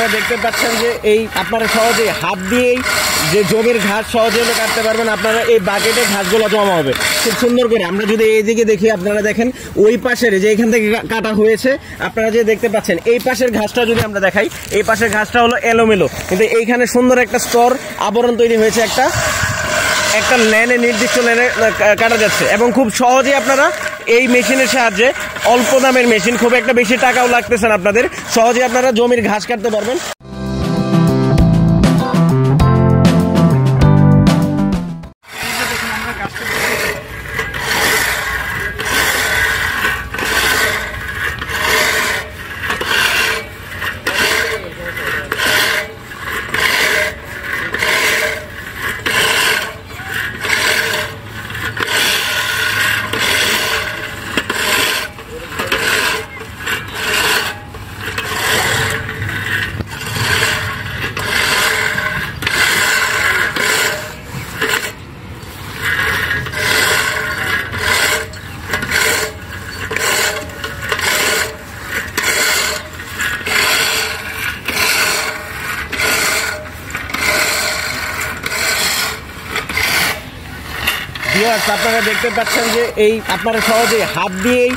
আপনারা দেখতে পাচ্ছেন যে এই আপনারা সহজে হাত দিয়েই যে জমির ঘাস সহজে কাটতে পারবেন। আপনারা এই বাকেটে ঘাসগুলো জমা হবে খুব সুন্দর করে। আমরা যদি এইদিকে দেখি, আপনারা দেখেন ওই পাশের যে এখান থেকে কাটা হয়েছে, আপনারা যে দেখতে পাচ্ছেন এই পাশের ঘাসটা যদি আমরা দেখাই, এই পাশের ঘাসটা হলো এলোমেলো, কিন্তু এইখানে সুন্দর একটা স্তর আবরণ তৈরি হয়েছে, একটা লেনে নির্দিষ্ট লেনে কাটা যাচ্ছে এবং খুব সহজেই আপনারা এই মেশিনের সাহায্যে, অল্প দামের মেশিন, খুব একটা বেশি টাকাও লাগতেছে না আপনাদের, সহজে আপনারা জমির ঘাস কাটতে পারবেন। আপনারা দেখতে পাচ্ছেন যে এই আপনারা সহজে হাত দিয়েই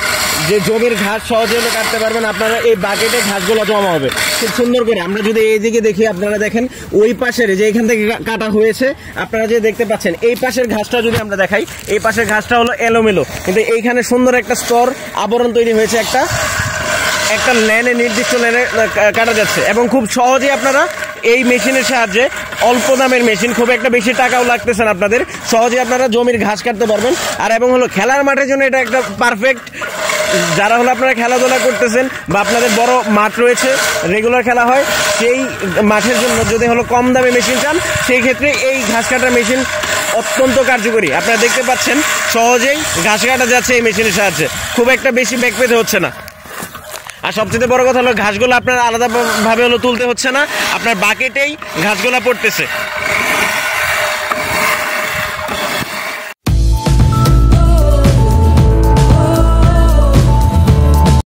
যে জমির ঘাস সহজে কাটতে পারবেন। আপনারা এই বাকেটে ঘাসগুলো জমা হবে খুব সুন্দর করে। আমরা যদি এইদিকে দেখি, আপনারা দেখেন ওই পাশের যে এখান থেকে কাটা হয়েছে, আপনারা যে দেখতে পাচ্ছেন এই পাশের ঘাসটা যদি আমরা দেখাই, এই পাশের ঘাসটা হলো এলোমেলো, কিন্তু এইখানে সুন্দর একটা স্তর আবরণ তৈরি হয়েছে, একটা লেনে নির্দিষ্ট লেনে কাটা যাচ্ছে এবং খুব সহজেই আপনারা এই মেশিনের সাহায্যে, অল্প দামের মেশিন, খুব একটা বেশি টাকাও লাগতেছে না আপনাদের, সহজে আপনারা জমির ঘাস কাটতে পারবেন। আর এবং হলো খেলার মাঠের জন্য এটা একটা পারফেক্ট। যারা হলো আপনারা খেলাধুলা করতেছেন বা আপনাদের বড় মাঠ রয়েছে, রেগুলার খেলা হয়, সেই মাঠের জন্য যদি হলো কম দামে মেশিন চান, সেই ক্ষেত্রে এই ঘাস কাটার মেশিন অত্যন্ত কার্যকরী। আপনারা দেখতে পাচ্ছেন সহজেই ঘাস কাটা যাচ্ছে এই মেশিনের সাহায্যে, খুব একটা বেশি ব্যাক পেতে হচ্ছে না। আর সবচেয়ে বড় কথা হলো ঘাসগুলো আপনার আলাদাভাবে হলো তুলতে হচ্ছে না, আপনার বাকেটেই ঘাসগুলো পড়তেছে।